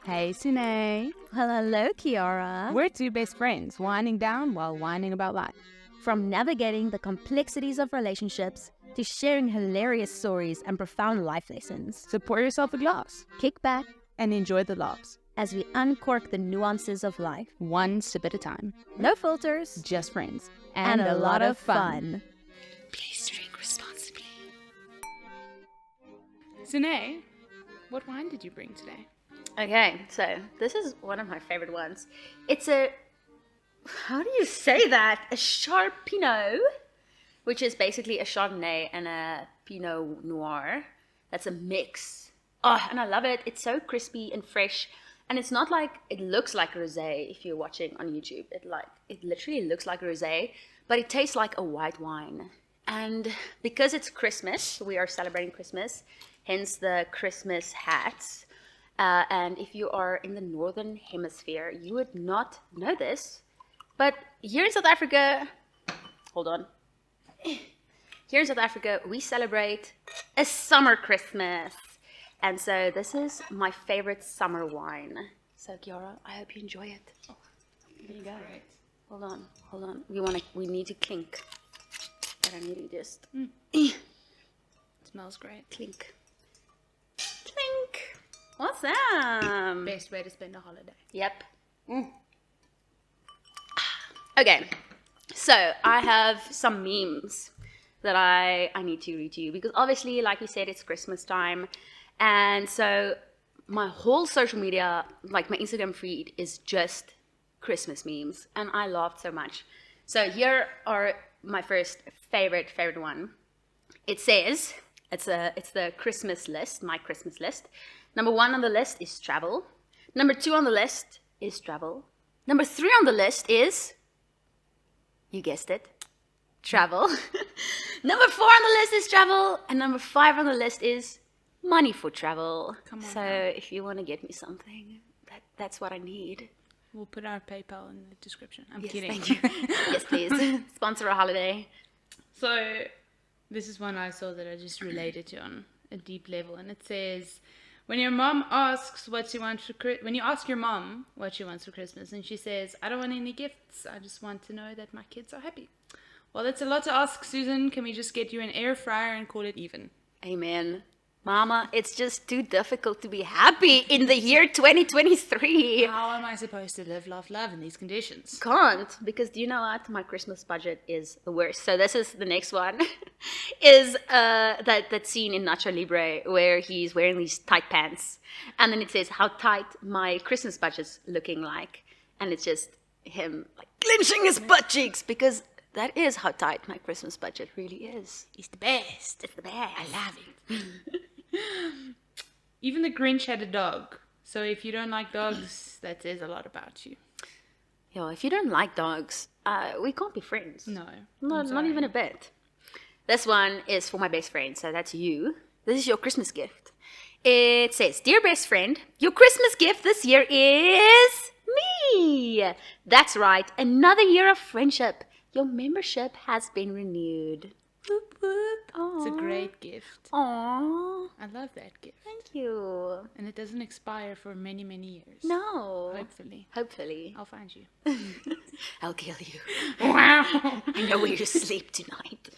Hey, Sine. Well, hello, Kiara. We're two best friends, winding down while whining about life. From navigating the complexities of relationships to sharing hilarious stories and profound life lessons. So pour yourself a glass Kick back and enjoy the laughs, as we uncork the nuances of life. one sip at a time. No filters Just friends. and a lot of fun. Please drink responsibly. Sine, what wine did you bring today? Okay, so this is one of my favorite ones. It's a, how do you say that? A Sharp Pinot, which is basically a Chardonnay and a Pinot Noir. That's a mix. Oh, and I love it. It's so crispy and fresh. And it's not like, it looks like rosé if you're watching on YouTube. It literally looks like rosé, but it tastes like a white wine. And because it's Christmas, we are celebrating Christmas, hence the Christmas hats. And if you are in the northern hemisphere, you would not know this. But here in South Africa, hold on. Here in South Africa, we celebrate a summer Christmas. And so this is my favorite summer wine. So Kiara, I hope you enjoy it. Oh, here you go. Great. Hold on. We need to clink. But I need to just It smells great. clink. Awesome. Best way to spend a holiday. Yep. Okay, so I have some memes that I need to read to you because obviously, like we said, it's Christmas time. And so my whole social media, like my Instagram feed, is just Christmas memes. And I laughed so much. So here are my first favorite one. It says, it's the Christmas list, my Christmas list. Number 1 on the list is travel. Number 2 on the list is travel. Number 3 on the list is, you guessed it, travel. Number 4 on the list is travel. And number 5 on the list is money for travel. Come on so now. if you want to get me something, that's what I need. We'll put our PayPal in the description. I'm Yes, kidding. thank you. Yes, please. Sponsor a holiday. So, this is one I saw that I just related to on a deep level, and it says, when your mom asks what she wants for when you ask your mom what she wants for Christmas, and she says, "I don't want any gifts. I just want to know that my kids are happy." Well, that's a lot to ask, Susan. Can we just get you an air fryer and call it even? Amen. Mama, it's just too difficult to be happy in the year 2023. How am I supposed to live, laugh, love in these conditions? Can't, because do you know what? My Christmas budget is the worst. So this is the next one. Is that scene in Nacho Libre where he's wearing these tight pants. And then it says how tight my Christmas budget's looking like. And it's just him like clenching his butt cheeks because that is how tight my Christmas budget really is. It's the best. It's the best. I love it. Even the Grinch had a dog. So if you don't like dogs, that says a lot about you. Yo, if you don't like dogs, we can't be friends. No. Not even a bit. This one is for my best friend, so that's you. This is your Christmas gift. It says, "Dear best friend, your Christmas gift this year is me." That's right, another year of friendship. Your membership has been renewed. Whoop, whoop. It's a great gift. Aww. I love that gift. Thank you. And it doesn't expire for many, many years. No. Hopefully. Hopefully. I'll find you. I'll kill you. Wow. I know where you sleep tonight.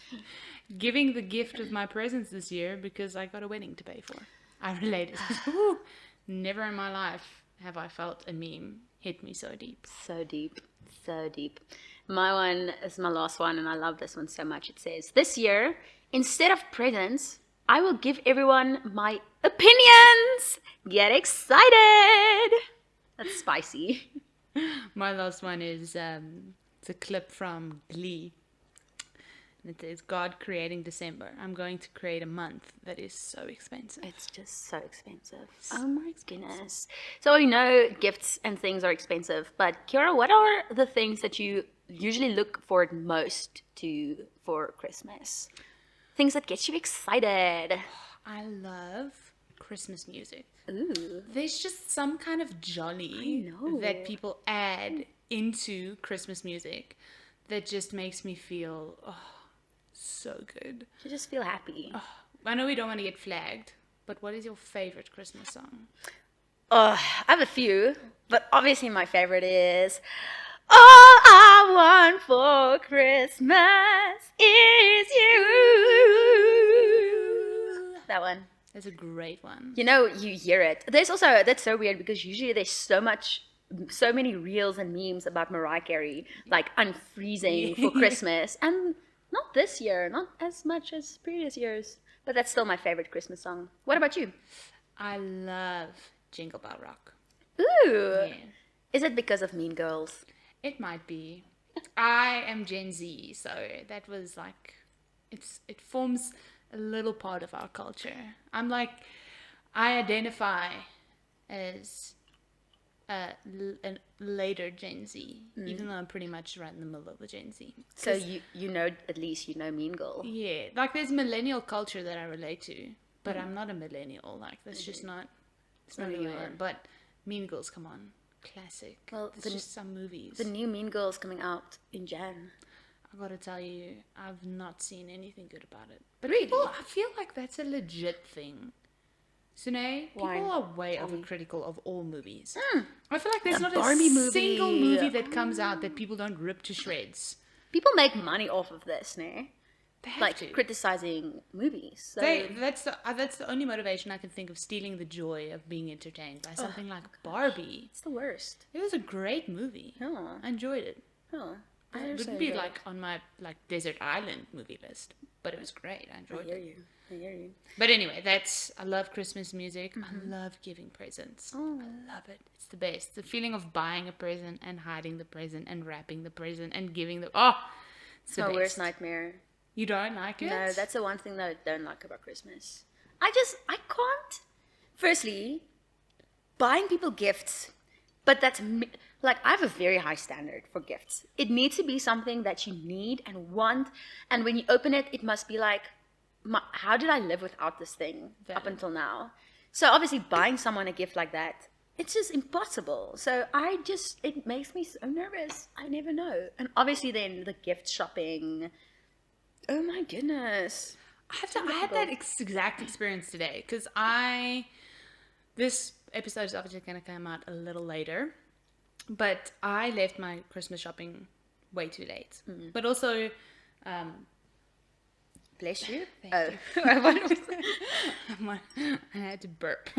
Giving the gift of my presents this year because I got a wedding to pay for. I related. Ooh, never in my life have I felt a meme hit me so deep. So deep. So deep. My one is my last one, and I love this one so much. It says, "This year, instead of presents, I will give everyone my opinions. Get excited." That's spicy. My last one is it's a clip from Glee. And it says, "God creating December. I'm going to create a month that is so expensive." It's just so expensive. Oh my goodness. So we know gifts and things are expensive, but Kiara, what are the things that you usually look forward most to for Christmas? Things that get you excited. I love Christmas music. Ooh. There's just some kind of jolly that people add into Christmas music that just makes me feel so good. You just feel happy. I know we don't want to get flagged, but what is your favorite Christmas song? Oh, I have a few, but obviously my favorite is All I Want for Christmas is You. That one. That's a great one. You know, you hear it. There's also, that's so weird because usually there's so many reels and memes about Mariah Carey, like unfreezing for Christmas. And not this year, not as much as previous years. But that's still my favorite Christmas song. What about you? I love Jingle Bell Rock. Ooh. Yeah. Is it because of Mean Girls? It might be. I am Gen Z, so that was like, it forms a little part of our culture. I'm like, I identify as a later Gen Z, even though I'm pretty much right in the middle of the Gen Z. So you know, at least you know Mean Girl. Yeah, like there's millennial culture that I relate to, but I'm not a millennial. Like that's just not. It's not who I am. But Mean Girls, come on, classic. Well, it's just some movies. The new Mean Girl's coming out in Jan. I gotta tell you, I've not seen anything good about it. But Really? people, I feel like that's a legit thing. Sune, people Why? are way overcritical of all movies. I feel like there's The not Barbie a single movie. movie that comes out that people don't rip to shreds. People make money off of this, no? They have Like to. criticizing movies. So That's the only motivation I can think of, stealing the joy of being entertained by something like Barbie. it's the worst. It was a great movie. Oh. I enjoyed it. Oh, I It also would be enjoy like on my like desert island movie list, but it was great. I it. I enjoyed hear it. you. I hear you. But anyway, I love Christmas music. I love giving presents. Oh. I love it. It's the best. The feeling of buying a present and hiding the present and wrapping the present and giving the it's the My best. worst nightmare. You don't like it? No, that's the one thing that I don't like about Christmas. I can't. Firstly, buying people gifts, but like I have a very high standard for gifts. It needs to be something that you need and want, and when you open it, it must be like, how did I live without this thing up until now? So obviously, buying someone a gift like that, it's just impossible. So it makes me so nervous. I never know. And obviously, then the gift shopping. Oh my goodness. I had that exact experience today because this episode is obviously going to come out a little later, but I left my Christmas shopping way too late. But also, Bless you. Thank I had to burp.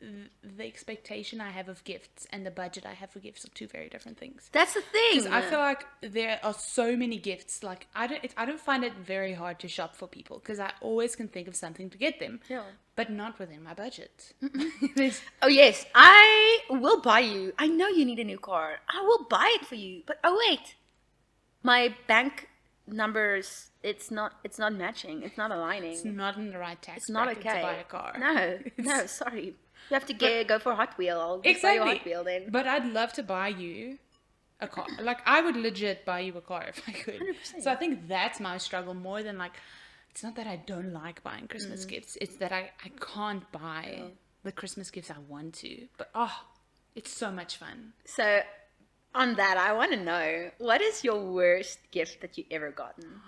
The expectation I have of gifts and the budget I have for gifts are two very different things. That's the thing. Because I feel like there are so many gifts. Like I don't find it very hard to shop for people because I always can think of something to get them. Yeah. But not within my budget. Oh yes, I will buy you. I know you need a new car. I will buy it for you. But oh wait, my bank numbers. It's not matching. It's not aligning. It's not in the right tax It's not bracket okay. to buy a car. No, sorry. You have to go for a Hot Wheel. I'll just buy you a Hot Wheel then. But I'd love to buy you a car. Like I would legit buy you a car if I could. 100%. So I think that's my struggle more than like, it's not that I don't like buying Christmas gifts. It's that I can't buy the Christmas gifts I want to. But it's so much fun. So on that, I want to know, what is your worst gift that you ever gotten?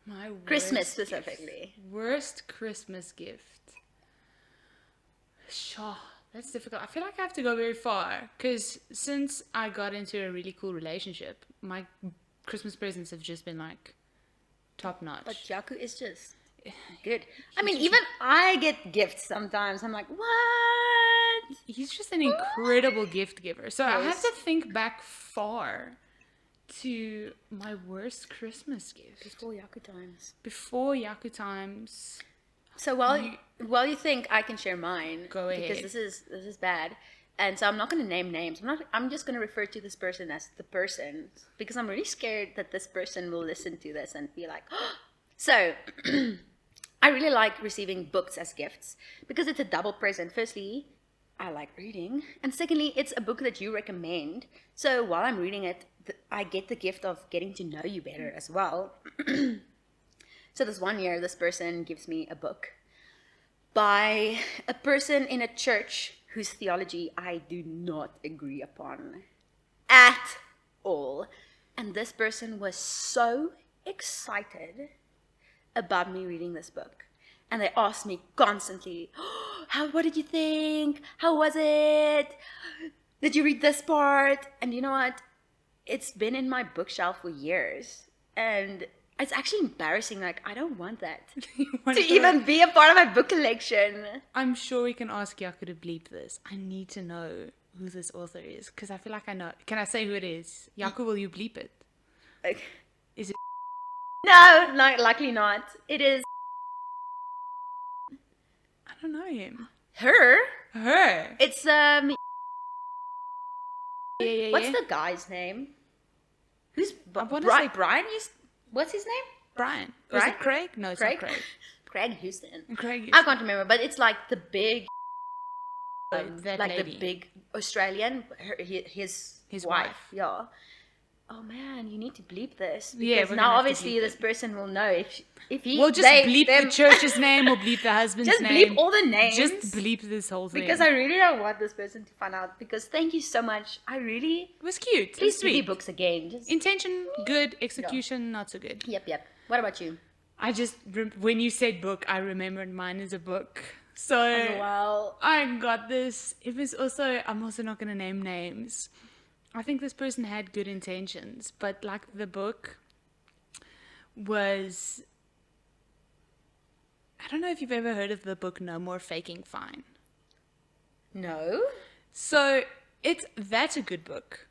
My worst Christmas specifically. Worst Christmas gift. Sure, that's difficult. I feel like I have to go very far because since I got into a really cool relationship, my Christmas presents have just been like top notch. But Jaku is just good. I mean, even I get gifts sometimes. I'm like, what? He's just an incredible gift giver. So I have Yes. to think back far to my worst Christmas gift. Before Yaku times. Before Yaku times. So while you think, I can share mine. Go ahead. Because this is bad. And so I'm not going to name names. I'm just going to refer to this person as the person because I'm really scared that this person will listen to this and be like, oh. So I really like receiving books as gifts because it's a double present. Firstly, I like reading, and secondly, it's a book that you recommend. So while I'm reading it, I get the gift of getting to know you better as well. So this one year, this person gives me a book by a person in a church whose theology I do not agree upon at all. And this person was so excited about me reading this book. and they ask me constantly, what did you think? How was it? Did you read this part? And you know what? It's been in my bookshelf for years. And it's actually embarrassing. Like, I don't want that to even be a part of my book collection. I'm sure we can ask Yaku to bleep this. I need to know who this author is because I feel like I know. Can I say who it is? Yaku, will you bleep it? Like, Is it? no, likely not. It is I don't know him. her. Her. It's Yeah. what's the guy's name? Who's wanna say- Brian? What's his name? Brian. Was Brian? it Craig? No, it's Craig? not Craig. Craig Houston. Craig. I can't remember, but it's like the big, that like lady. the big Australian, his wife. Yeah. Oh man, you need to bleep this because Yeah, we're now gonna have to obviously bleep this it. person will know if he. We'll just bleep the church's name or bleep the husband's Just name. bleep all the names. Just bleep this whole thing. because I really don't want this person to find out. Because thank you so much. I really it was cute. It was please read sweet. books again. Just Intention good, execution not so good. yep. What about you? I just when you said book, I remembered mine is a book. So Well, I got this. It was also I'm also not gonna name names. I think this person had good intentions, but like the book was. I don't know if you've ever heard of the book No More Faking Fine. no. So that's a good book.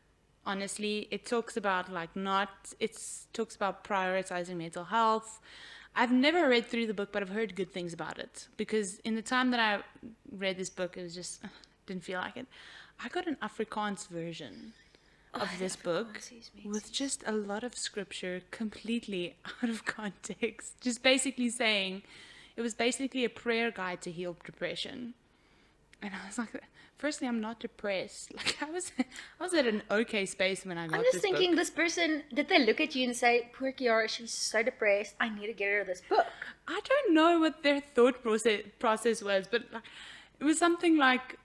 Honestly, it talks about talks about prioritizing mental health. I've never read through the book, but I've heard good things about it because in the time that I read this book, it was just didn't feel like it. I got an Afrikaans version of this book with just a lot of scripture completely out of context, just basically saying it was basically a prayer guide to heal depression. And I was like, firstly, I'm not depressed. Like I was at an okay space when I got I'm just this thinking, book. this person, did they look at you and say, poor Kiara, she's so depressed, I need to get her this book? I don't know what their thought process was, but like, it was something like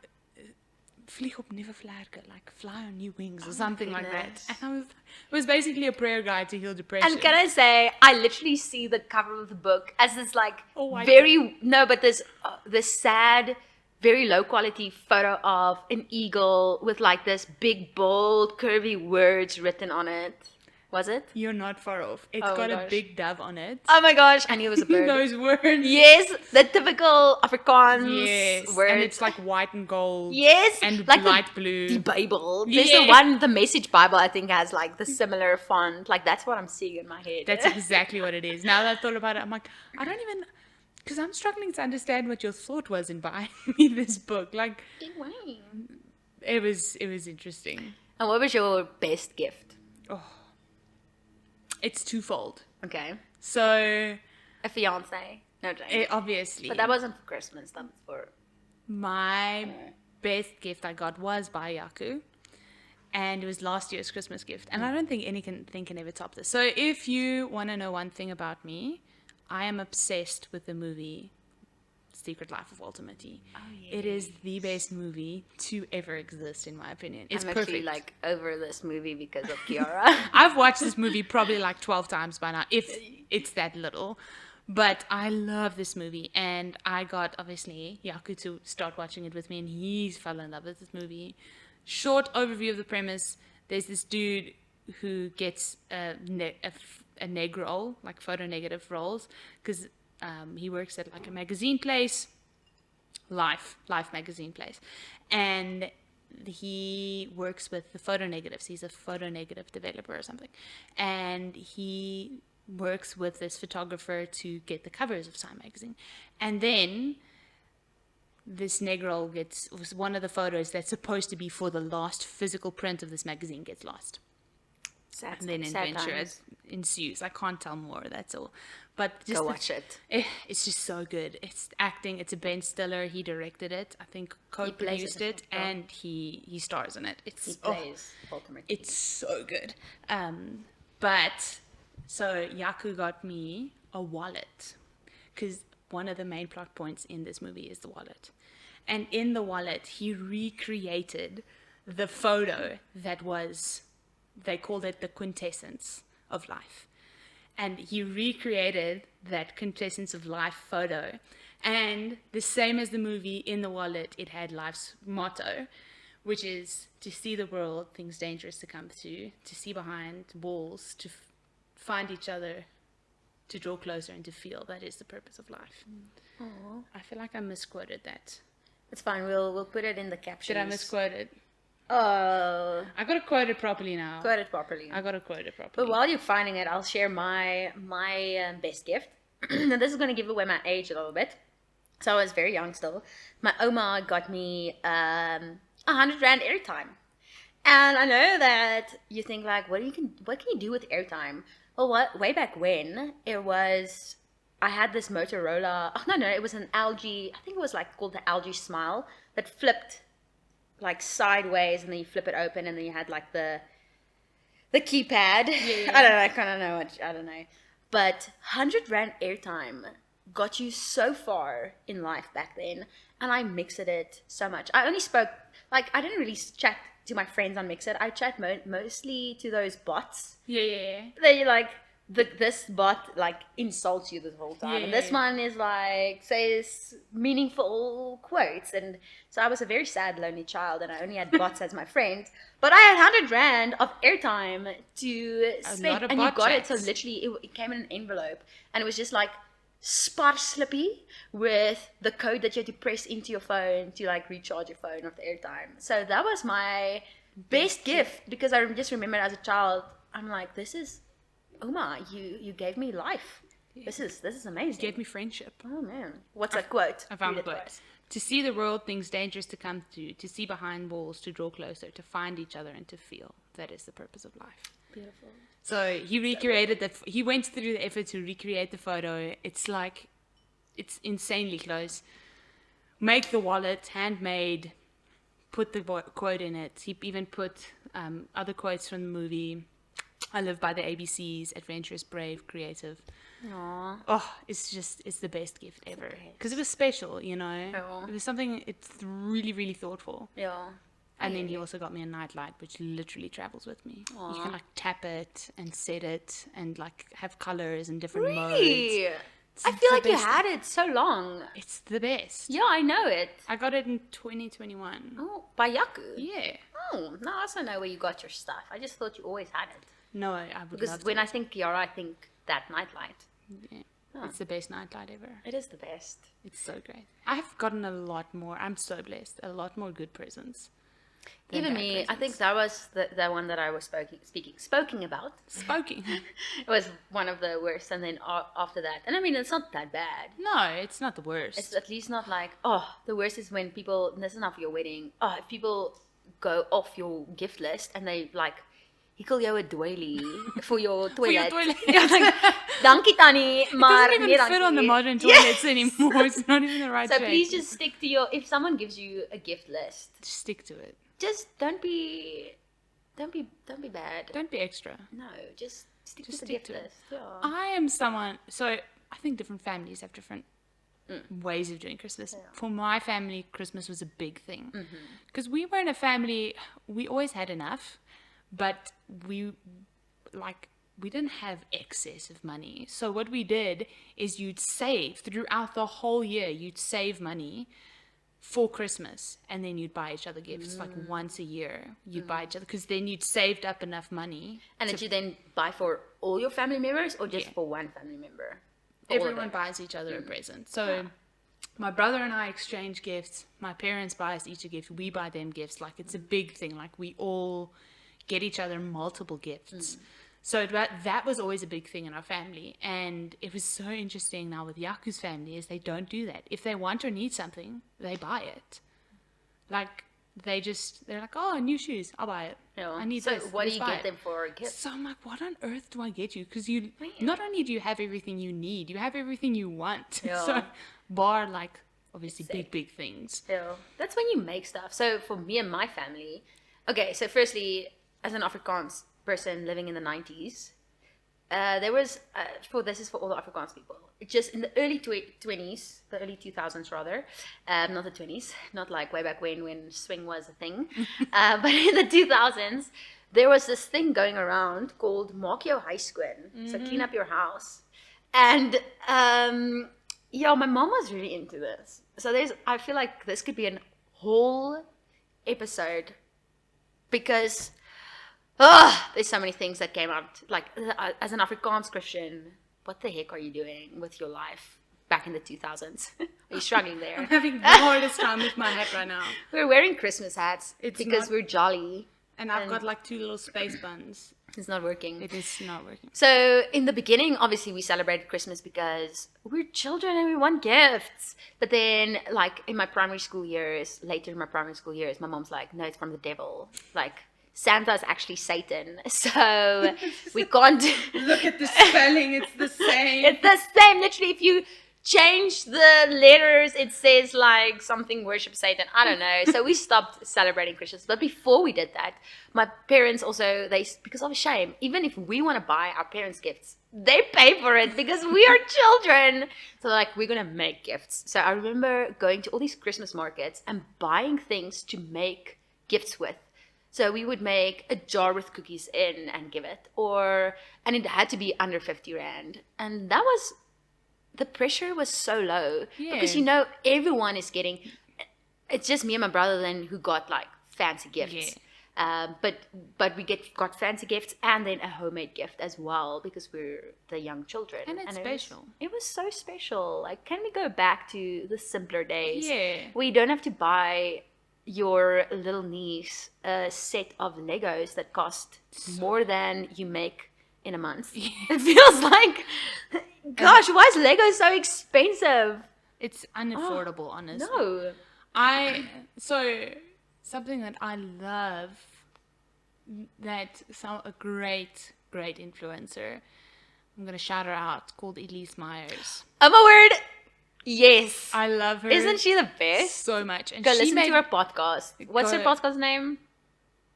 vlieg op nuwe vlerke, like fly on new wings or something like that. goodness. And it was basically a prayer guide to heal depression. And can I say, I literally see the cover of the book as this like I but this sad, very low quality photo of an eagle with like this big, bold, curvy words written on it. Was it? You're not far off. It's Oh my got a gosh. big dove on it. Oh my gosh, I knew it was a bird. Those words. Yes, the typical Afrikaans Yes. words. And it's like white and gold. yes, And like light blue. The Bible. There's Yeah. the Message Bible, I think, has like the similar font. Like that's what I'm seeing in my head. That's exactly what it is. Now that I've thought about it, I'm like, I don't even, because I'm struggling to understand what your thought was in buying me this book. Like, it was interesting. And what was your best gift? It's twofold. Okay. So, A fiance. No joke. obviously, But that wasn't for Christmas. That was for. my best gift I got was by Yaku. And it was last year's Christmas gift. And I don't think anything can ever top this. So if you want to know one thing about me, I am obsessed with the movie Secret Life of Walter Mitty. Oh, It is the best movie to ever exist, in my opinion. It's I'm perfect. actually like over this movie because of Kiara. I've watched this movie probably like 12 times by now, if it's that little. But I love this movie, and I got, obviously, Yaku to start watching it with me, and he fell in love with this movie. Short overview of the premise. There's this dude who gets a neg roll, like photo negative rolls, because he works at like a magazine place, Life magazine place. And he works with the photo negatives. He's a photo negative developer or something. And he works with this photographer to get the covers of Time magazine. And then this negro was one of the photos that's supposed to be for the last physical print of this magazine gets lost. Sad, And then sad adventure times. ensues. I can't tell more, that's all. But just Go watch it. It's just so good. It's acting. It's a Ben Stiller. He directed it. I think plays co-produced it it, as well. and he stars in it. It's He plays Walter Mitty. it's so good. But so Yaku got me a wallet because one of the main plot points in this movie is the wallet, and in the wallet he recreated the photo that was, they called it the quintessence of life. And he recreated that quintessence of life photo And the same as the movie, in the wallet, it had life's motto, which is to see the world, things dangerous to come to see behind walls, to find each other, to draw closer and to feel. That is the purpose of life. Aww. I feel like I misquoted that. It's fine. We'll put it in the captions. Did I misquote it? Oh, I got to quote it properly now. quote it properly. I got to quote it properly. But while you're finding it, I'll share my best gift. And this is going to give away my age a little bit. So I was very young still. My Oma got me 100 Rand airtime. And I know that you think like, what can you do with airtime? Well, way back when I had this Motorola. Oh no, it was an LG. I think it was like called the LG Smile that flipped like sideways, and then you flip it open, and then you had like the keypad. Yeah. I don't know. I kind of know what I don't know. But 100 Rand airtime got you so far in life back then, and I mixed it so much. I only spoke I didn't really chat to my friends on Mixit. I chat mostly to those bots. Yeah. They like this bot like insults you the whole time, and this Yeah. one is like says meaningful quotes. And so I was a very sad, lonely child, and I only had bots as my friends. But I had 100 Rand of airtime to spend, lot of and you bot got it. So chats. literally, it came in an envelope, and it was just like slippy with the code that you had to press into your phone to like recharge your phone with the airtime. So that was my best gift, because I just remember as a child, I'm like, this is Oma, you gave me life. This is amazing. Gave me friendship. Oh man, what's that quote? I found Read the it quote. for us. To see the world, things dangerous to come to see behind walls, to draw closer, to find each other and to feel. That is the purpose of life. Beautiful. So he recreated that. He went through the effort to recreate the photo. It's insanely close. Make the wallet, handmade, put the quote in it. He even put other quotes from the movie. I live by the ABCs, adventurous, brave, creative. Aww. Oh, it's the best gift ever. best. Because it was special, you know. Yeah. It was something, it's really, really thoughtful. Yeah. And then he also got me a nightlight, which literally travels with me. Aw. You can like tap it and set it and like have colors and different Really? modes. I It's feel the like you best. had it so long. It's the best. Yeah, I know it. I got it in 2021. Oh, by Yaku. Yeah. Oh, now I also know where you got your stuff. I just thought you always had it. No, I would Because love when to. I think Kiara, I think that nightlight. Yeah. Oh. It's the best nightlight ever. It is the best. It's so great. I've gotten a lot more. I'm so blessed. A lot more good presents. than Even bad me, I think presents. that was the one that I was speaking about. Spoking. It was one of the worst, and then after that, and I mean, it's not that bad. No, it's not the worst. It's at least not like, oh, the worst is when people, and this is not for your wedding, oh, if people go off your gift list and they like, hikkel jou 'n doily for your toilet. your toilet. Ja, like, dankie Tannie, It maar doesn't nee, even fit on the dankie. modern toilets anymore. It's not even the right So shape. please just stick to if someone gives you a gift list, Just stick to it. just don't be bad. Don't be extra. No, just stick Just to the stick gift to it. list. Yeah. I am someone, so I think different families have different ways of doing Christmas. Yeah. For my family, Christmas was a big thing. Mm-hmm. Because we were in a family, we always had enough, but we didn't have excess of money. So what we did is you'd save throughout the whole year, you'd save money for Christmas, and then you'd buy each other gifts like once a year. You'd buy each other, because then you'd saved up enough money. And did you then buy for all your family members or just Yeah. for one family member? All of Everyone them? buys each other a present. So my brother and I exchange gifts. My parents buy us each a gift. We buy them gifts. Like, it's a big thing. Like, we all get each other multiple gifts. So that was always a big thing in our family. And it was so interesting now with Yaku's family is they don't do that. If they want or need something, they buy it. Like, they're like, oh, new shoes, I'll buy it. Yeah. I need so this. what do let's you buy get it. them for a gift? So I'm like, what on earth do I get you? Because you, Man. not only do you have everything you need, you have everything you want. Yeah. So, bar like obviously Sick. big things. Yeah. That's when you make stuff. So for me and my family, okay, so firstly, as an Afrikaans person living in the 90s, there was, this is for all the Afrikaans people, just in the early 20s, the early 2000s rather, not the 20s, not like way back when swing was a thing, but in the 2000s, there was this thing going around called Maak jou huis skoon, so clean up your house. And Yeah, my mom was really into this. So I feel like this could be a whole episode because there's so many things that came out. Like, as an Afrikaans Christian, what the heck are you doing with your life back in the 2000s? Are you struggling I'm there? having the hardest time with my hat right now. We're wearing Christmas hats It's because not- we're jolly. And I've got like 2 little space buns. It's not working. It is not working. So in the beginning, obviously, we celebrated Christmas because we're children and we want gifts. But then, like in my primary school years, later in my primary school years, my mom's like, "No, it's from the devil. Like Santa's actually Satan. So we can't." Look at the spelling, it's the same. It's the same. Literally, if you change the letters, it says like something worship Satan. I don't know. So we stopped celebrating Christmas. But before we did that, my parents also, because of shame, even if we want to buy our parents gifts, they pay for it because we are children. So like, we're going to make gifts. So I remember going to all these Christmas markets and buying things to make gifts with. So we would make a jar with cookies in and give it, and it had to be under 50 Rand. And that was, the pressure was so low because, everyone is getting, it's just me and my brother then who got like fancy gifts. But we got fancy gifts and then a homemade gift as well because we're the young children. And it's special. It was so special. Like, can we go back to the simpler days? Yeah. We don't have to buy your little niece a set of Legos that cost more than you make in a month. It feels like, gosh, why is Lego so expensive? It's unaffordable, honestly. No. So something that I love, that a great influencer, I'm gonna shout her out, called Elise Myers. Oh my word. Yes. I love her. Isn't she the best? So much. And Go she listen to her podcast. What's her Go- podcast name?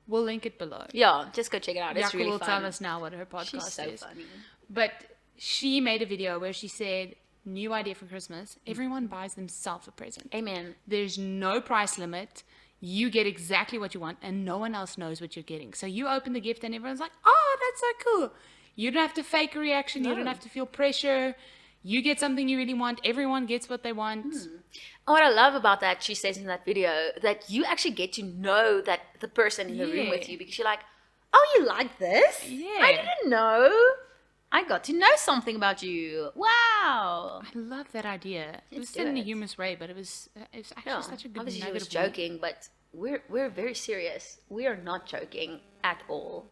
We'll link it below. Yeah, just go check it out. It's Yaku really will fun. tell us now what her podcast She's so is. funny. But she made a video where she said, new idea for Christmas, everyone buys themselves a present. Amen. There's no price limit. You get exactly what you want and no one else knows what you're getting. So you open the gift and everyone's like, oh, that's so cool. You don't have to fake a reaction. You don't have to feel pressure. You get something you really want. Everyone gets what they want. And what I love about that, she says in that video, that you actually get to know that the person in the room with you because you're like, oh, you like this? Yeah. I didn't know. I got to know something about you. Wow. I love that idea. It was Let's said do in a it. humorous way, but it was actually such a good Obviously she nugget was of wisdom. joking, but we're very serious. We are not joking at all.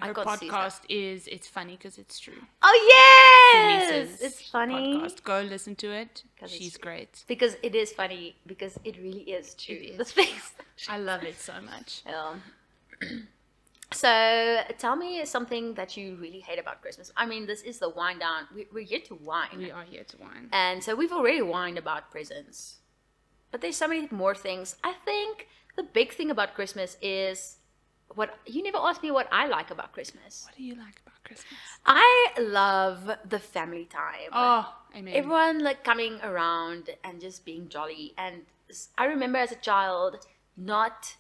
Her got to see podcast is, it's funny because it's true. Oh yes, Lisa's it's funny podcast. Go listen to it. 'Cause it's She's true. great. because it is funny because it really is true. It is. The things. I love it so much. Yeah. So tell me something that you really hate about Christmas. I mean, this is the wind down. We're here to whine. We are here to whine. And so we've already whined about presents. But there's so many more things. I think the big thing about Christmas is what you never asked me what I like about Christmas. What do you like about Christmas? I love the family time. Oh, amen. Everyone like coming around and just being jolly. And I remember as a child not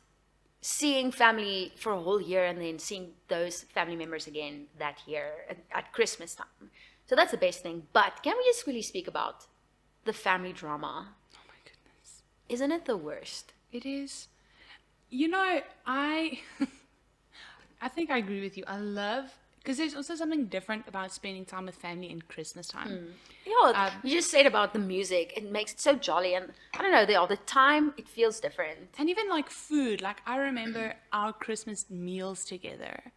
seeing family for a whole year and then seeing those family members again that year at Christmas time. So that's the best thing. But can we just really speak about the family drama? Oh my goodness. Isn't it the worst? It is. You know, I think I agree with you. I love, because there's also something different about spending time with family in Christmas time. Yeah, you just said about the music. It makes it so jolly. And I don't know, all the time it feels different. And even like food, like I remember our Christmas meals together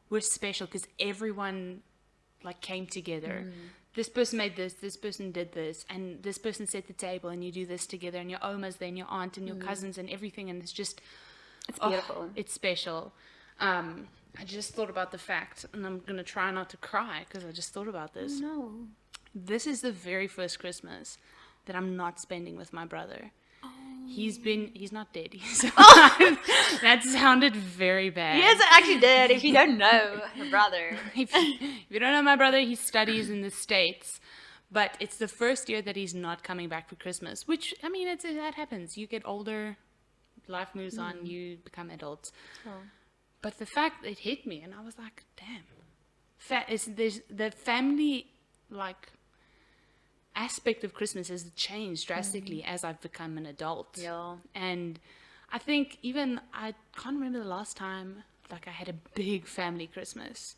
were special because everyone like came together. This person made this person did this, and this person set the table, and you do this together, and your oma's there, and your aunt, and your cousins, and everything, and it's just, It's beautiful. it's special. I just thought about the fact, and I'm gonna try not to cry because I just thought about this. No. This is the very first Christmas that I'm not spending with my brother. He's not dead. He's alive. That sounded very bad. Yes, I actually did. If you don't know, her brother. If you don't know my brother, he studies in the States. But it's the first year that he's not coming back for Christmas, which, I mean, that happens. You get older, life moves on, you become adults. But the fact it hit me, and I was like, damn. There's the family, like, aspect of Christmas has changed drastically as I've become an adult. Yeah. And I think even I can't remember the last time like I had a big family Christmas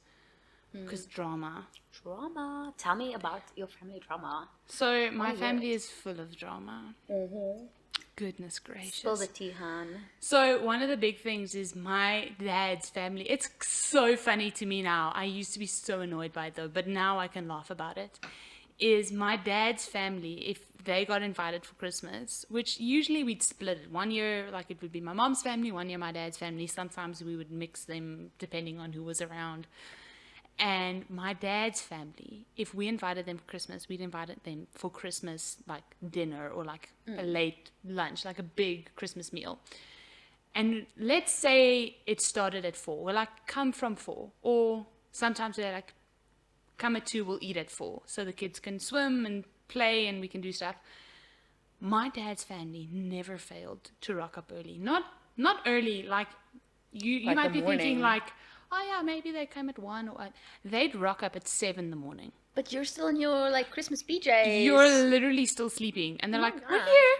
because drama. Drama. Tell me about your family drama. So my Oh, family yes. is full of drama. Goodness gracious. Spill the tea, hon. So one of the big things is my dad's family. It's so funny to me now. I used to be so annoyed by it though, but now I can laugh about it. Is my dad's family, if they got invited for Christmas, which usually we'd split it. One year, like it would be my mom's family, one year my dad's family. Sometimes we would mix them depending on who was around. And my dad's family, if we invited them for Christmas, we'd invited them for Christmas, like dinner or like a late lunch, like a big Christmas meal. And let's say it started at 4. We're like, come from 4. Or sometimes they're like, come at 2, we'll eat at 4. So the kids can swim and play and we can do stuff. My dad's family never failed to rock up early. Not early, like you Like might the be thinking morning. like, oh yeah, maybe they came at 1 or they'd rock up at 7 in the morning. But you're still in your like Christmas PJs. You're literally still sleeping. And they're Oh like, my we're God. here.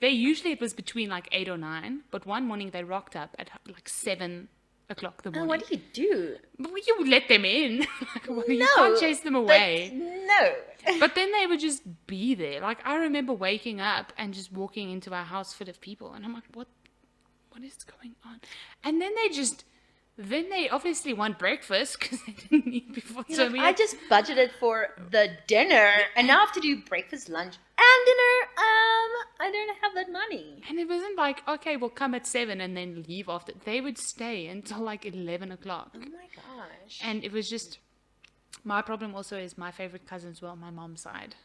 They usually it was between like 8 or 9, but one morning they rocked up at like 7 o'clock the And morning. what do you do? But you let them in. Like, well, you No, can't chase them but away. no. But then they would just be there. Like I remember waking up and just walking into our house full of people, and I'm like, what is going on? And then they obviously want breakfast because they didn't eat before. You're So like, we I had- just budgeted for the dinner, and now I have to do breakfast, lunch, and dinner. I don't have that money. and it wasn't like, okay, we'll come at 7 and then leave after. They would stay until like 11 o'clock. Oh my gosh. And it was just, my problem also is my favorite cousins were on my mom's side,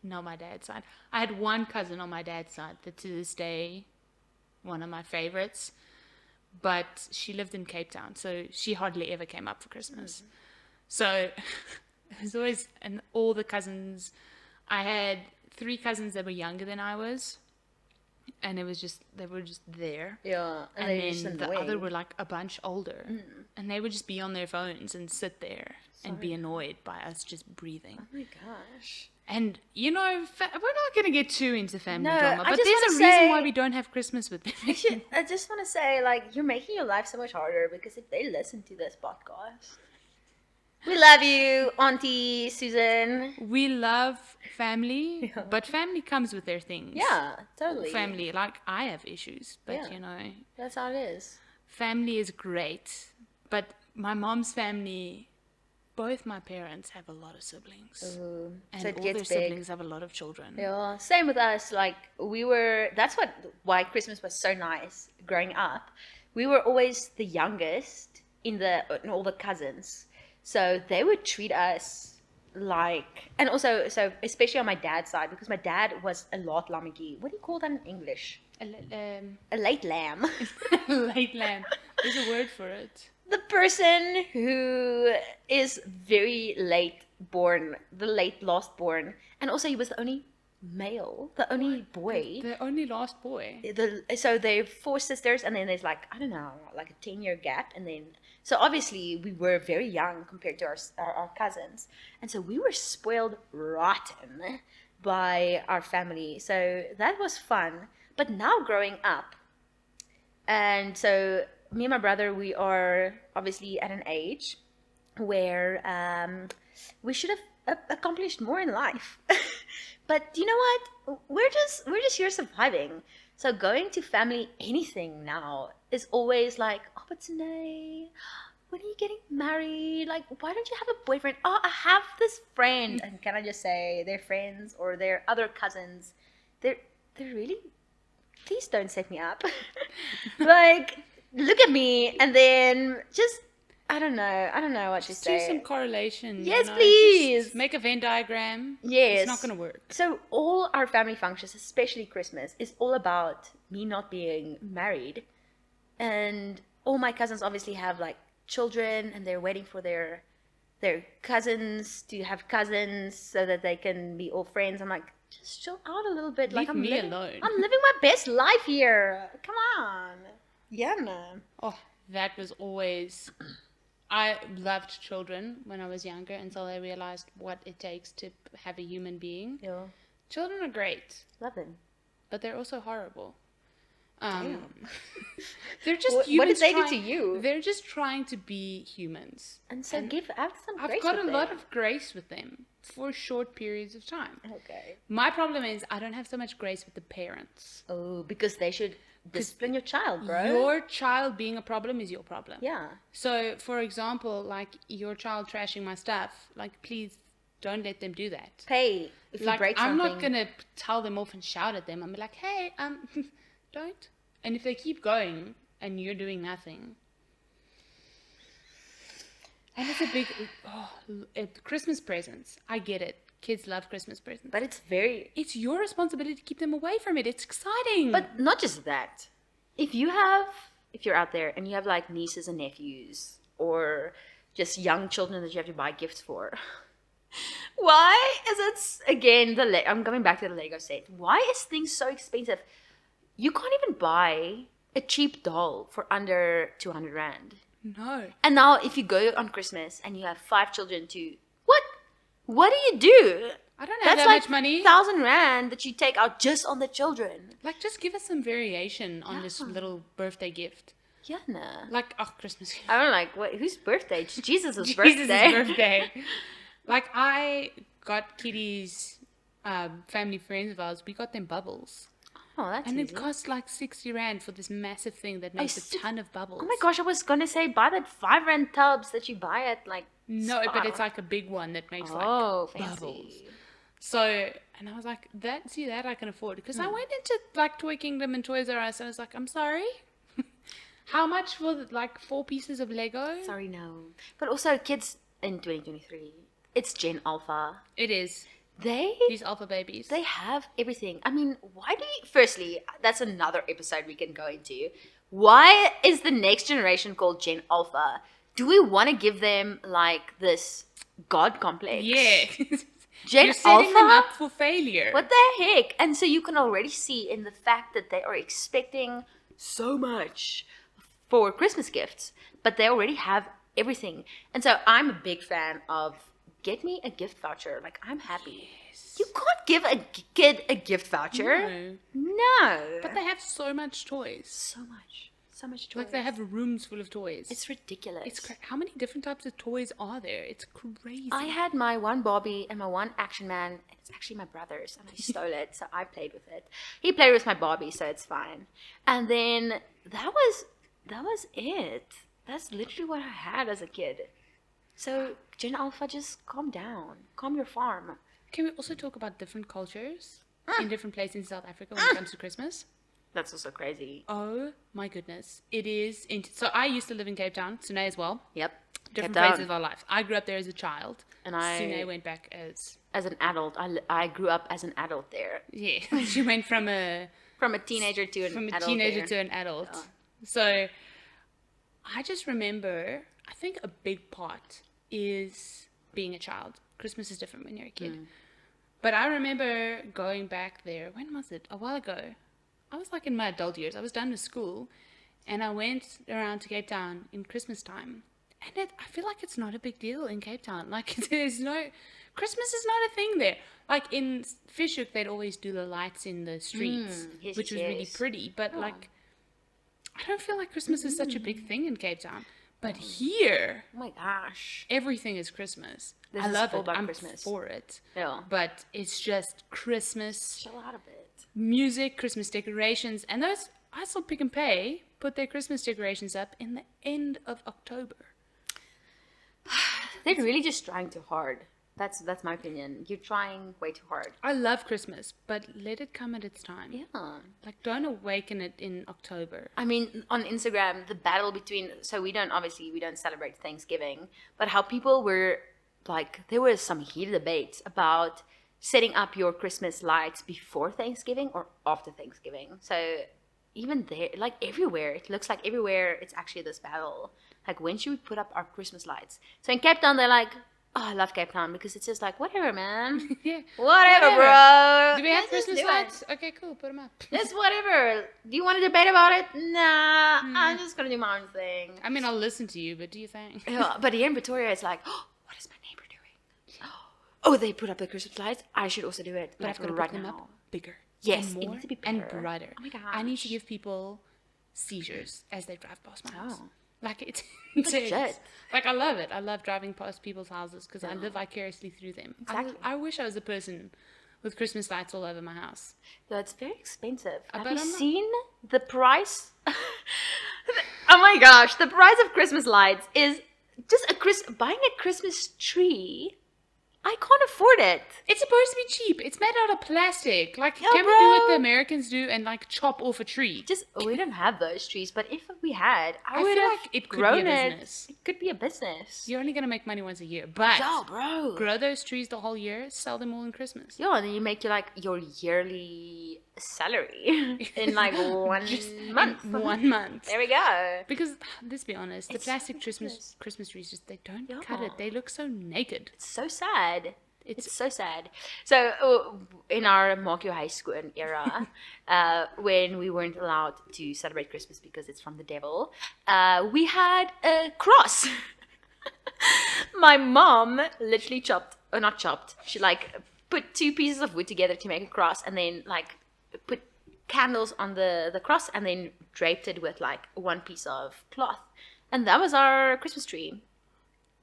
not my dad's side. I had one cousin on my dad's side that to this day, one of my favorites, but she lived in Cape Town, so she hardly ever came up for Christmas. So it was always, and all the cousins, I had 3 cousins that were younger than I was, and it was just, they were just there. Yeah, And they're just then the annoying. other were like a bunch older, and they would just be on their phones and sit there and be annoyed by us just breathing. Oh my gosh. And you know, we're not going to get too into family No, drama, I but just there's a wanna reason say- why we don't have Christmas with them. I just want to say, like, you're making your life so much harder because if they listen to this podcast, we love you, Auntie Susan. We love family, Yeah. but family comes with their things. Yeah, totally. Family, like I have issues, but Yeah. you know, That's how it is. family is great. But my mom's family, both my parents have a lot of siblings. Ooh, And so it all their gets big. siblings have a lot of children. Yeah, same with us. Like that's why Christmas was so nice growing up. We were always the youngest in all the cousins, so they would treat us like, and also so especially on my dad's side because my dad was a lot lamigi. What do you call that in English? A late lamb. Late lamb. There's a word for it. The person who is very late born, the late last born, and also he was the only male, the only boy. The only lost boy. So they're 4 sisters, and then there's like, I don't know, like a 10-year gap, and then so obviously we were very young compared to our cousins, and so we were spoiled rotten by our family. So that was fun. But now growing up, and so me and my brother, we are obviously at an age where we should have accomplished more in life. But you know what? We're just here surviving. So going to family anything now is always like, oh, but Tanae, when are you getting married? Like, why don't you have a boyfriend? Oh, I have this friend. And can I just say, their friends or their other cousins, they're really, please don't set me up. Like, look at me and then just, I don't know what Just to do say. some correlation. Yes, Just please. make a Venn diagram. Yes. It's not going to work. So all our family functions, especially Christmas, is all about me not being married. And all my cousins obviously have like children and they're waiting for their cousins to have cousins so that they can be all friends. I'm like, just chill out a little bit. Leave like me alone. I'm living my best life here. Come on. Yeah, no. Oh, that was always I loved children when I was younger until I realized what it takes to have a human being. Yeah. Children are great, Love them. but they're also horrible. Damn. They're just What did humans they do trying, to you? They're just trying to be humans. And so have some I've grace got with a lot them. of grace with them for short periods of time. Okay. My problem is I don't have so much grace with the parents. Oh, because they should discipline your child, bro. Your child being a problem is your problem. Yeah. So, for example, like your child trashing my stuff, like please don't let them do that. Pay if you Like break I'm something. not gonna tell them off and shout at them. I'm like, hey, don't. And if they keep going and you're doing nothing, and it's a big Christmas presents. I get it. Kids love Christmas presents. But it's very. It's your responsibility to keep them away from it. It's exciting. But not just that. If you're out there and you have like nieces and nephews or just young children that you have to buy gifts for, why is it again I'm coming back to the Lego set. Why is things so expensive? You can't even buy a cheap doll for under 200 rand. no. And now if you go on Christmas and you have 5 children to what do you do? I don't have That's that like much money. 1,000 rand that you take out just on the children. Like, just give us some variation on this little birthday gift. Yeah, nah. Like, Christmas gift. I don't like whose birthday? It's Jesus' Jesus' birthday. birthday. Like, I got Kitty's family friends of ours. We got them bubbles. Oh, that's And easy. it cost like 60 rand for this massive thing that makes a ton of bubbles. Oh my gosh, I was gonna say buy that 5 rand tubs that you buy at like No, Spar. but it's like a big one that makes oh like fancy. bubbles. So, and I was like, that I can afford. Because I went into like Toy Kingdom and Toys R Us and I was like, I'm sorry. How much for like 4 pieces of Lego? Sorry, no. But also kids in 2023, it's Gen Alpha. It is. They These alpha babies. they have everything. I mean, why do you firstly, that's another episode we can go into. Why is the next generation called Gen Alpha? Do we want to give them like this god complex? Yeah. Gen You're setting them Alpha? up for failure. What the heck? And so you can already see in the fact that they are expecting so much for Christmas gifts, but they already have everything. And so I'm a big fan of get me a gift voucher. Like, I'm happy. You can't give a kid a gift voucher. No. But they have so much toys. so much. So much toys. Like they have rooms full of toys. It's ridiculous. It's how many different types of toys are there? It's crazy. I had my one Barbie and my one Action Man. It's actually my brother's, and I stole it, so I played with it. He played with my Barbie, so it's fine. And then that was it. That's literally what I had as a kid. So Gen Alpha, just calm down, calm your farm. Can we also talk about different cultures in different places in South Africa when it comes to Christmas? That's also crazy. Oh my goodness. It is. So I used to live in Cape Town, Sune as well. Yep. Different Cape Town. phases of our life. I grew up there as a child. And Sune went back as... as an adult, I grew up as an adult there. Yeah. She went from a Teenager to an adult. teenager there. to an adult. So I just remember, I think a big part is being a child. Christmas is different when you're a kid. But I remember going back there, when was it? A while ago. I was like in my adult years. I was done with school and I went around to Cape Town in Christmas time. And I feel like it's not a big deal in Cape Town. Like there's no, Christmas is not a thing there. Like in Fishhoek, they'd always do the lights in the streets, yes, which was really yes. pretty. But like, I don't feel like Christmas is such a big thing in Cape Town. But here, Oh my gosh. everything is Christmas. This I is love all it. about I'm Christmas. for it. Yeah. But it's just Christmas, Chill out a bit. music, Christmas decorations. And those, I saw Pick and Pay put their Christmas decorations up in the end of October. They're really just trying too hard. That's my opinion. You're trying way too hard. I love Christmas, but let it come at its time. Yeah. Like, don't awaken it in October. I mean, on Instagram, the battle between, so we don't celebrate Thanksgiving, but how people were like, there was some heated debates about setting up your Christmas lights before Thanksgiving or after Thanksgiving. So even there, like everywhere, it looks like everywhere it's actually this battle. Like, when should we put up our Christmas lights? So in Cape Town, they're like, Oh, I love Cape Town because it's just like, whatever, man. Yeah. Whatever, bro. Do we have Let's just Christmas do lights? it. Okay, cool. Put them up. Just whatever. Do you want to debate about it? Nah, I'm just going to do my own thing. I mean, I'll listen to you, but do you think? Yeah, but here in Pretoria, it's like, oh, what is my neighbor doing? Oh, they put up the Christmas lights. I should also do it. But I've got to right put them now. up bigger. Yes, and it more needs to be and better. brighter. Oh my gosh. I need to give people seizures as they drive past my house. Oh. Like it's Legit. intense. Like I love it. I love driving past people's houses because I live vicariously through them. Exactly. I wish I was a person with Christmas lights all over my house. Yeah, it's very expensive. Have bet you I'm not- seen the price? Oh my gosh, the price of Christmas lights is just buying a Christmas tree. I can't afford it. It's supposed to be cheap. It's made out of plastic. Like, Yeah, can we do what bro. the Americans do and like chop off a tree? We don't have those trees, but if we had, I I would feel have like it could be grown a business. it. It could be a business. You're only gonna make money once a year, but Yo, bro. grow those trees the whole year, sell them all in Christmas. Yeah, and then you make your yearly salary in like 1 month. In 1 month. There we go. Because let's be honest, the It's so plastic ridiculous. Christmas trees just they don't Yeah. cut it. They look so naked. It's so sad. It's It's so sad. So in our Mark Your High School era, when we weren't allowed to celebrate Christmas because it's from the devil, we had a cross. My mom literally she like put 2 pieces of wood together to make a cross and then like put candles on the cross and then draped it with like 1 piece of cloth. And that was our Christmas tree.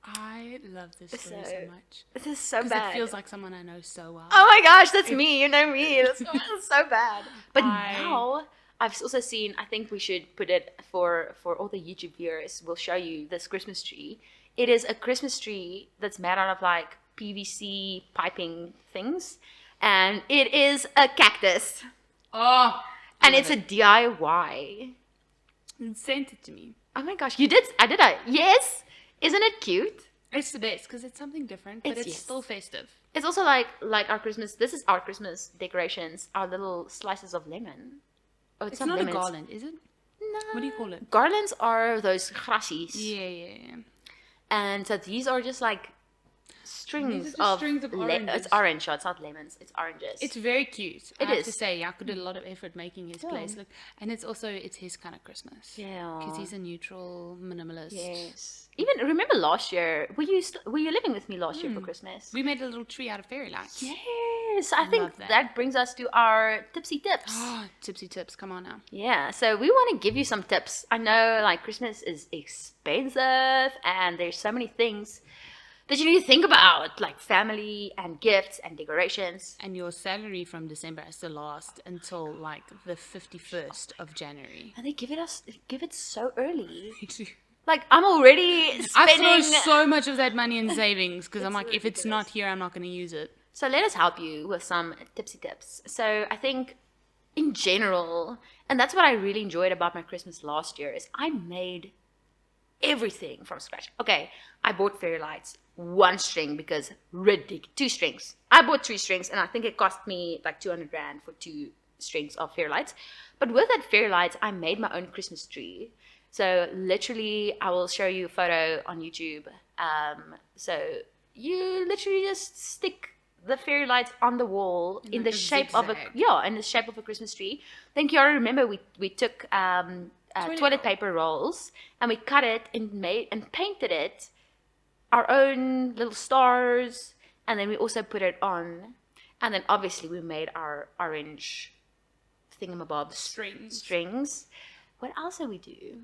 I love this story so much. This is so Because bad. it feels like someone I know so well. Oh my gosh, that's me. You know me. That's so bad. But I- now I've also seen. I think we should put it for all the YouTube viewers. We'll show you this Christmas tree. It is a Christmas tree that's made out of like PVC piping things, and it is a cactus, Oh, and it's a DIY. sent it to me. Oh my gosh, you did? I did. Yes. Isn't it cute? It's the best because it's something different, but it's Yes. still festive. It's also like our Christmas. This is our Christmas decorations. Our little slices of lemon. Oh, It's not not lemons. a garland, is it? No. What do you call it? Garlands are those grassies. Yeah. And so these are just like strings These are just of, strings of it's oranges. orange, so it's not lemons, it's oranges. It's very cute. It I have is. to say, Jaco did a lot of effort making his place look, and it's his kind of Christmas. Yeah. because he's a neutral minimalist. Yes. Even remember last year, were you living with me last year for Christmas? We made a little tree out of fairy lights. Yes. I think love that. that brings us to our tipsy tips. Oh, tipsy tips, come on now. Yeah, so we want to give you some tips. I know like Christmas is expensive and there's so many things that you need to think about, like family and gifts and decorations. And your salary from December has to last until like the 51st of January. And they give it so early. Like I'm already I spending. throw so much of that money in savings because I'm It's like, if it's ridiculous. not here, I'm not going to use it. So let us help you with some tipsy tips. So I think in general, and that's what I really enjoyed about my Christmas last year, is I made everything from scratch. Okay, I bought fairy lights, 1 string because ridiculous. 2 strings. I bought 3 strings and I think it cost me like 200 rand for 2 strings of fairy lights. But with that fairy lights, I made my own Christmas tree. So literally, I will show you a photo on YouTube. So you literally just stick the fairy lights on the wall in the like a shape of a zigzag. in the shape of a Christmas tree. Then Kiara, remember we took toilet paper rolls and we cut it and painted it our own little stars, and then we also put it on, and then obviously we made our orange thingamabobs strings. What else did we do?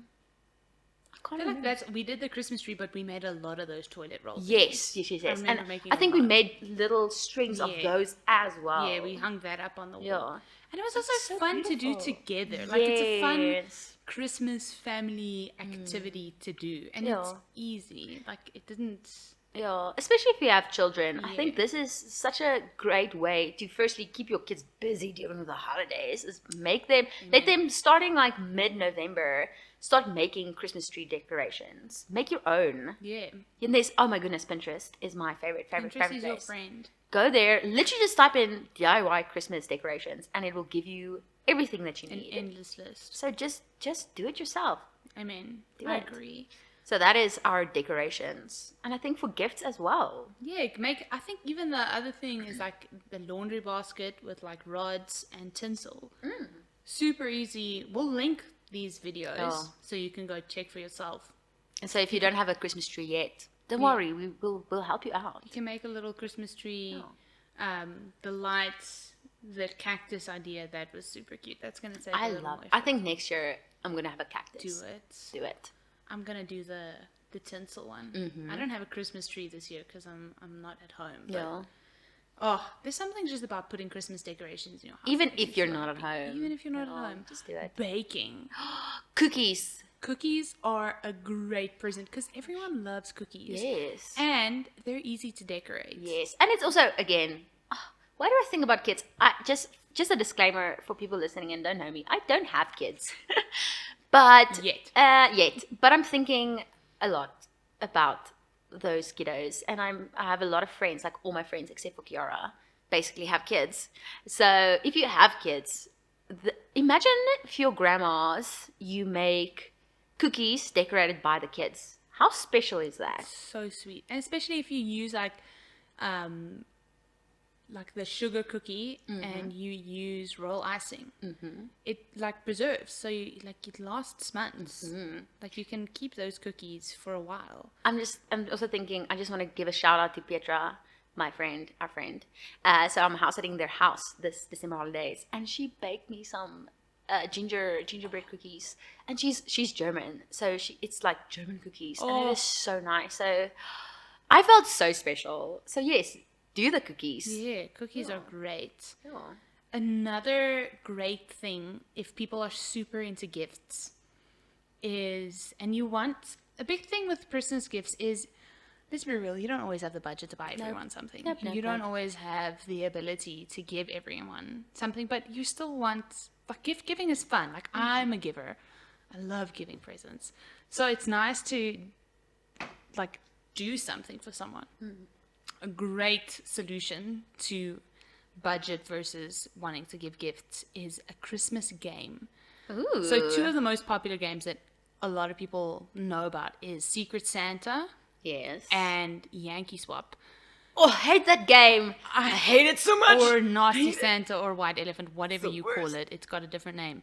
I can't I feel like remember. we did the Christmas tree, but we made a lot of those toilet rolls. Yes. remember And making I think a we lot. made little strings of Yeah. those as well. Yeah, we hung that up on the wall. Yeah. And it was also so fun to do beautiful. together. Like, it's a fun Yes. Christmas family activity to do. And Yeah. it's easy. Like, it didn't... Yeah, especially if you have children. I think Yeah. this is such a great way to firstly keep your kids busy during the holidays. Is let them starting like mid-November start making Christmas tree decorations. Make your own. Yeah. And there's, oh my goodness, Pinterest is my favorite Pinterest is your place. friend. Go there, literally just type in DIY Christmas decorations, and it will give you everything that you An need. endless list. So just do it yourself. I mean, Do I it. agree. So that is our decorations. And I think for gifts as well. Yeah, I think even the other thing is like the laundry basket with like rods and tinsel. Super easy. We'll link these videos Oh. so you can go check for yourself. And so if you don't have a Christmas tree yet, don't worry, we'll help you out. You can make a little Christmas tree. Oh. The lights, the cactus idea, that was super cute. That's gonna take I a little love more it. I think next year I'm gonna have a cactus. do it. Do it. I'm gonna do the tinsel one. Mm-hmm. I don't have a Christmas tree this year because I'm not at home. But, Yeah. oh, there's something just about putting Christmas decorations in your house. Even that makes if you you're feel not at happy. home. Even if you're not No, at home. just do it. Baking. Cookies. Cookies are a great present because everyone loves cookies. Yes. And they're easy to decorate. Yes. And it's also, again, why do I think about kids? Just a disclaimer for people listening and don't know me. I don't have kids. But Yet. But I'm thinking a lot about those kiddos. And I have a lot of friends, like all my friends except for Kiara, basically have kids. So if you have kids, imagine for your grandmas, you make cookies decorated by the kids. How special is that? So sweet. And especially if you use like the sugar cookie and you use royal icing. It like preserves, so it lasts months. Like you can keep those cookies for a while. I'm also thinking, I just want to give a shout out to Petra, our friend. So I'm house sitting their house this December holidays, and she baked me some gingerbread cookies, and she's German, so it's like German cookies, and it is so nice. So I felt so special. So yes, do the cookies. Yeah, cookies are great. Yeah. Another great thing, if people are super into gifts, is, and you want, a big thing with Christmas gifts is, let's be real, you don't always have the budget to buy everyone something. Nope, You don't always have the ability to give everyone something, but you still want, like, gift giving is fun. Like, I'm a giver. I love giving presents. So it's nice to, like, do something for someone. A great solution to budget versus wanting to give gifts is a Christmas game. Ooh. So two of the most popular games that a lot of people know about is Secret Santa Yes. and Yankee Swap. Oh, I hate that game. I hate it so much. Or Nasty Santa or White Elephant, whatever you call it. It's got a different name.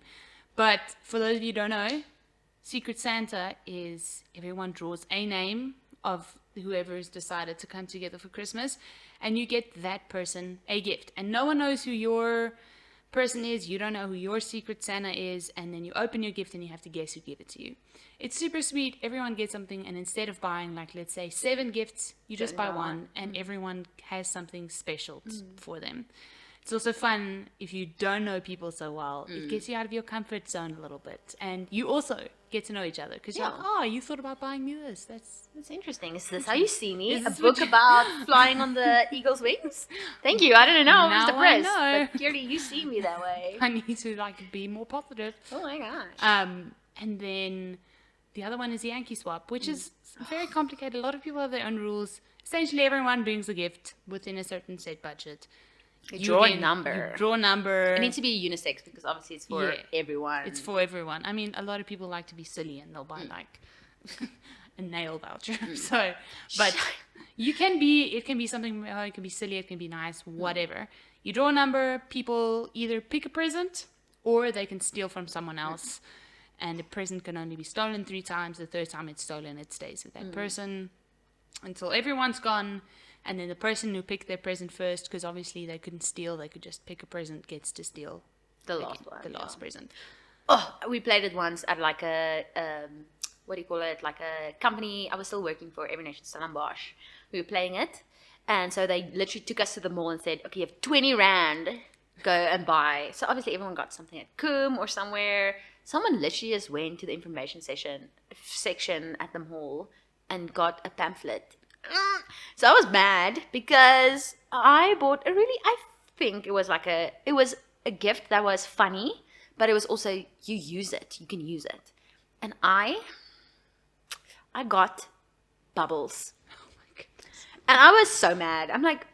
But for those of you who don't know, Secret Santa is everyone draws a name of whoever has decided to come together for Christmas, and you get that person a gift. And no one knows who your person is. You don't know who your Secret Santa is, and then you open your gift and you have to guess who gave it to you. It's super sweet. Everyone gets something, and instead of buying, like, let's say 7 gifts, you just buy one, and everyone has something special for them. It's also fun if you don't know people so well. It gets you out of your comfort zone a little bit, and you also get to know each other because you're like, oh, you thought about buying me this. That's interesting. Is this how you see me? Is A this book what you- about flying on the eagle's wings? Thank you. I didn't know. I was Now I depressed. know. But clearly you see me that way. I need to like be more positive. Oh my gosh. And then the other one is Yankee Swap, which is very complicated. A lot of people have their own rules. Essentially, everyone brings a gift within a certain set budget. You draw a then- number. You draw a number. It needs to be unisex because obviously it's for Yeah. everyone. It's for everyone. I mean, a lot of people like to be silly and they'll buy like a nail voucher. So, but it can be something, it can be silly, it can be nice, whatever. You draw a number, people either pick a present or they can steal from someone else. And a present can only be stolen 3 times. The third time it's stolen, it stays with that person until everyone's gone. And then the person who picked their present first, because obviously they couldn't steal, they could just pick a present, gets to steal the last one. the last present. Oh, we played it once at like a what do you call it? Like a company I was still working for, Every Nation Stellenbosch. We were playing it, and so they literally took us to the mall and said, "Okay, you have 20 rand, go and buy." So obviously everyone got something at Coom or somewhere. Someone literally just went to the information section at the mall and got a pamphlet. So I was mad because I bought I think it was a gift that was funny, but it was also, you can use it. And I got bubbles. Oh my goodness. And I was so mad. I'm like,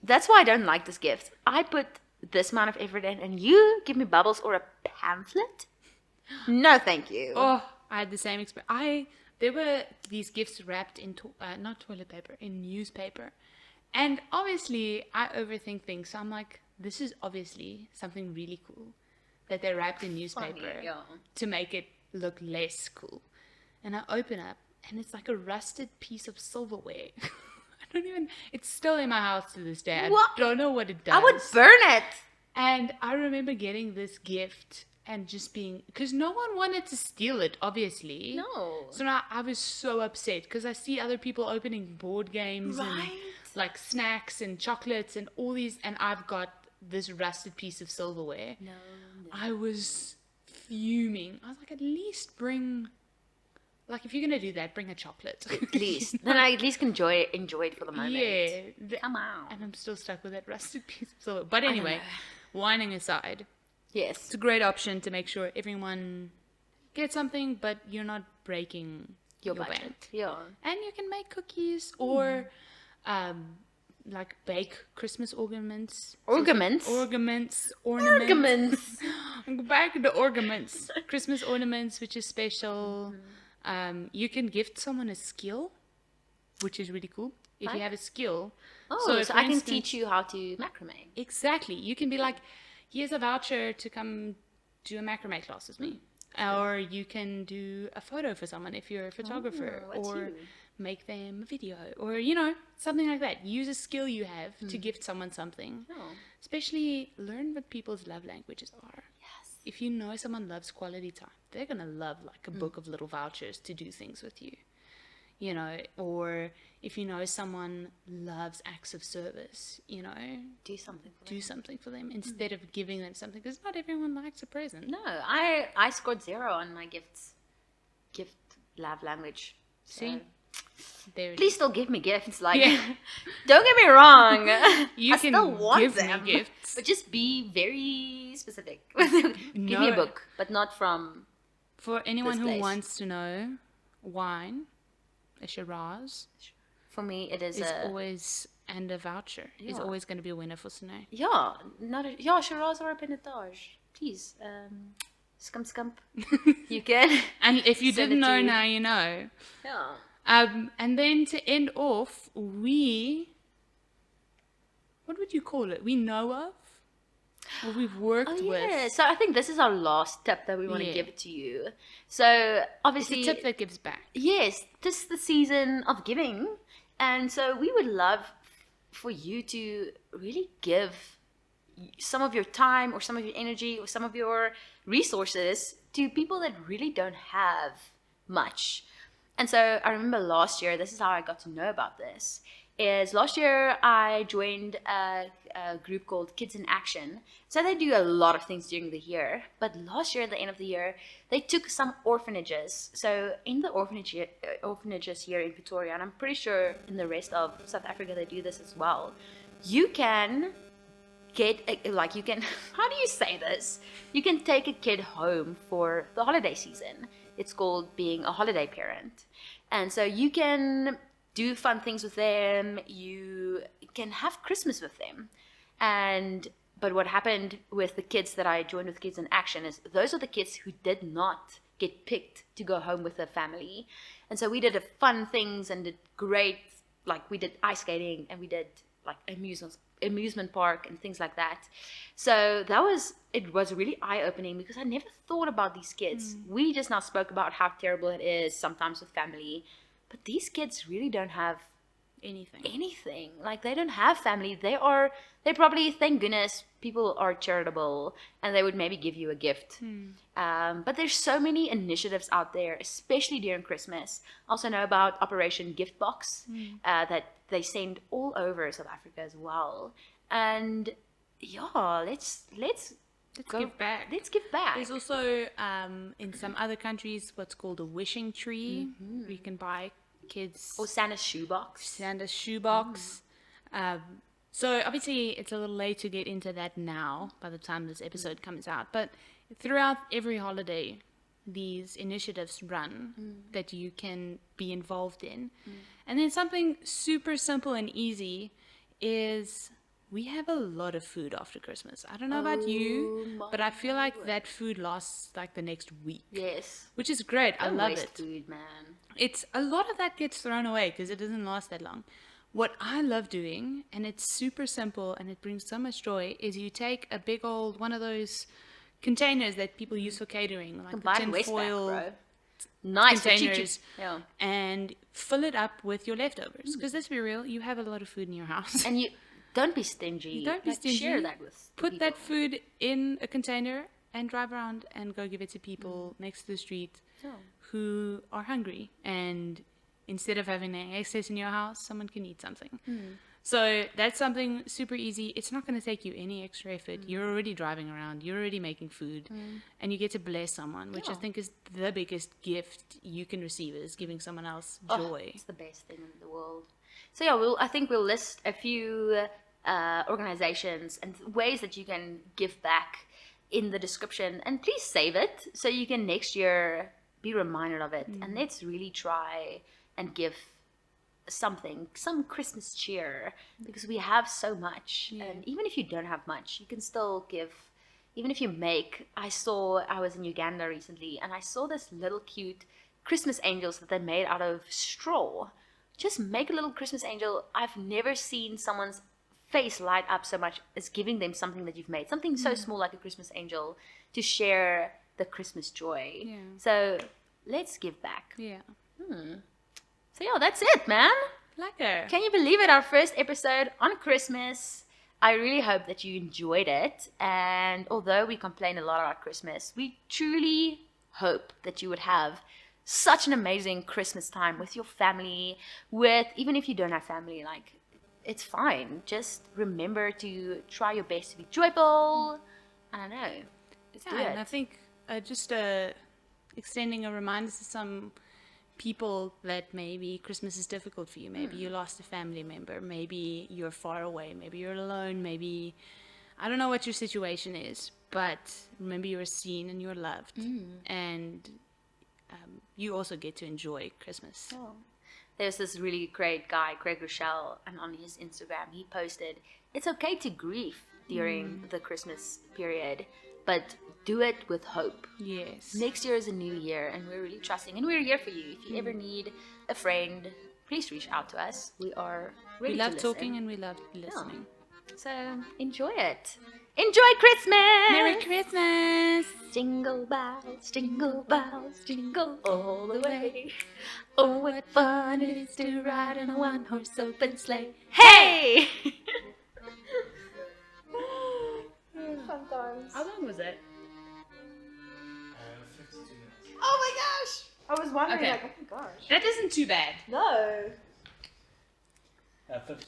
that's why I don't like this gift. I put this amount of effort in and you give me bubbles or a pamphlet? No, thank you. Oh, I had the same experience. there were these gifts wrapped in not toilet paper, in newspaper. And obviously I overthink things, so I'm like, this is obviously something really cool that they wrapped in newspaper Funny, yeah. to make it look less cool. And I open up and it's like a rusted piece of silverware. I don't even, it's still in my house to this day. What? I don't know what it does. I would burn it. And I remember getting this gift and just being, because no one wanted to steal it, obviously. No. So now I was so upset because I see other people opening board games and Right. like snacks and chocolates and all these, and I've got this rusted piece of silverware. No. I was fuming. I was like, at least bring, like, if you're gonna do that, bring a chocolate. At least. Then I at least can enjoy it for the moment. Yeah. Come on. And I'm still stuck with that rusted piece of silver. But anyway, whining aside, Yes. it's a great option to make sure everyone gets something, but you're not breaking Your bank. budget. Yeah. And you can make cookies or like bake Christmas ornaments. Ornaments? Ornaments. Ornaments. Back to ornaments. Christmas ornaments, which is special. You can gift someone a skill, which is really cool. If Right. you have a skill. Oh, So, so for I can instance- teach you how to macrame. Exactly. You can be like, here's a voucher to come do a macrame class with me. Or you can do a photo for someone if you're a photographer. that's Or you. make them a video. Or, you know, something like that. Use a skill you have to gift someone something. Oh. Especially learn what people's love languages are. Yes. If you know someone loves quality time, they're going to love like a book of little vouchers to do things with you. You know, or if you know someone loves acts of service, you know, Do something for them. do something for them instead of giving them something, because not everyone likes a present. No, I scored 0 on my gift love language. So See? There it please still give me gifts. Like, Yeah. don't get me wrong. You I can still want give me them, gifts. but just be very specific. Give me a No. book, but not from. For anyone This who place. wants to know, wine, a Shiraz, For me, it is is a always, and a voucher, is Yeah. always going to be a winner for Sine. yeah, not a Shiraz or a Pinotage. Please, scump. You can. And if you Send didn't it know, to- now you know. Yeah. And then to end off, what would you call it? We know of? Or we've worked Oh yeah. with? So I think this is our last tip that we want to Yeah. give to you. So It's obviously, a tip that gives back. yes, this is the season of giving, and so we would love for you to really give some of your time or some of your energy or some of your resources to people that really don't have much. And so I remember last year, this is how I got to know about this, is last year I joined a group called Kids in Action. So they do a lot of things during the year, but last year at the end of the year, they took some orphanages. So in the orphanages here in Pretoria, and I'm pretty sure in the rest of South Africa they do this as well, you can you can how do you say this, you can take a kid home for the holiday season. It's called being a holiday parent, and so you can do fun things with them, you can have Christmas with them. But what happened with the kids that I joined with Kids in Action is those are the kids who did not get picked to go home with their family. And so we did fun things and did great, like we did ice skating and we did like amusement park and things like that. So it was really eye-opening because I never thought about these kids. We just now spoke about how terrible it is sometimes with family, but these kids really don't have anything. Like they don't have family. They probably, thank goodness, people are charitable and they would maybe give you a gift. But there's so many initiatives out there, especially during Christmas. I also know about Operation Gift Box that they send all over South Africa as well. And yeah, let's go, give back. Let's give back. There's also, in some other countries, what's called a wishing tree. Where you can buy kids Or Santa's shoebox. Santa's shoebox. So obviously it's a little late to get into that now by the time this episode comes out. But throughout every holiday, these initiatives run that you can be involved in. And then something super simple and easy is we have a lot of food after Christmas. I don't know about you, my but I feel like that food lasts like the next week. Yes. Which is great. I Don't love waste it. food, man. It's a lot of that gets thrown away because it doesn't last that long. What I love doing, and it's super simple and it brings so much joy, is you take a big old one of those containers that people use for catering, like the Combined tin waste back, foil bro. Nice for cheap, cheap. containers, Yeah. and fill it up with your leftovers. Because let's be real, you have a lot of food in your house. And you don't be stingy. You don't be Like, stingy. Share that with Put people. that food in a container and drive around and go give it to people next to the street Yeah. who are hungry. And instead of having an excess in your house, someone can eat something. So that's something super easy. It's not going to take you any extra effort. You're already driving around. You're already making food. And you get to bless someone, which I Yeah. think is the biggest gift you can receive, is giving someone else Oh, joy. it's the best thing in the world. So yeah, I think we'll list a few organizations and ways that you can give back in the description, and please save it so you can next year be reminded of it. And let's really try and give some Christmas cheer, because we have so much. And even if you don't have much, you can still give. Even if you make, I was in Uganda recently and I saw this little cute Christmas angels that they made out of straw. Just make a little Christmas angel. I've never seen someone's face light up so much as giving them something that you've made, something so small like a Christmas angel, to share the Christmas joy. Yeah. So let's give back. Yeah. So yeah, that's it, man. Lekker. Can you believe it? Our first episode on Christmas. I really hope that you enjoyed it. And although we complain a lot about Christmas, we truly hope that you would have such an amazing Christmas time with your family, even if you don't have family, like, it's fine. Just remember to try your best to be joyful. I don't know. Let's do Yeah, it. and I think just extending a reminder to some people that maybe Christmas is difficult for you. Maybe you lost a family member. Maybe you're far away. Maybe you're alone. Maybe, I don't know what your situation is, but remember you're seen and you're loved. And you also get to enjoy Christmas. Oh. There's this really great guy, Craig Rochelle, and on his Instagram, he posted, it's okay to grieve during the Christmas period, but do it with hope. Yes. Next year is a new year, and we're really trusting, and we're here for you. If you ever need a friend, please reach out to us. We are ready We love to listen. talking and we love listening. So enjoy it. Enjoy Christmas! Merry Christmas! Jingle bells, jingle all the way. Oh, what fun it is to ride in a one-horse open sleigh. Hey! Fun times. How long was it? 52 minutes. Oh my gosh! I was wondering, Okay. like, oh my gosh. That isn't too bad. No. 50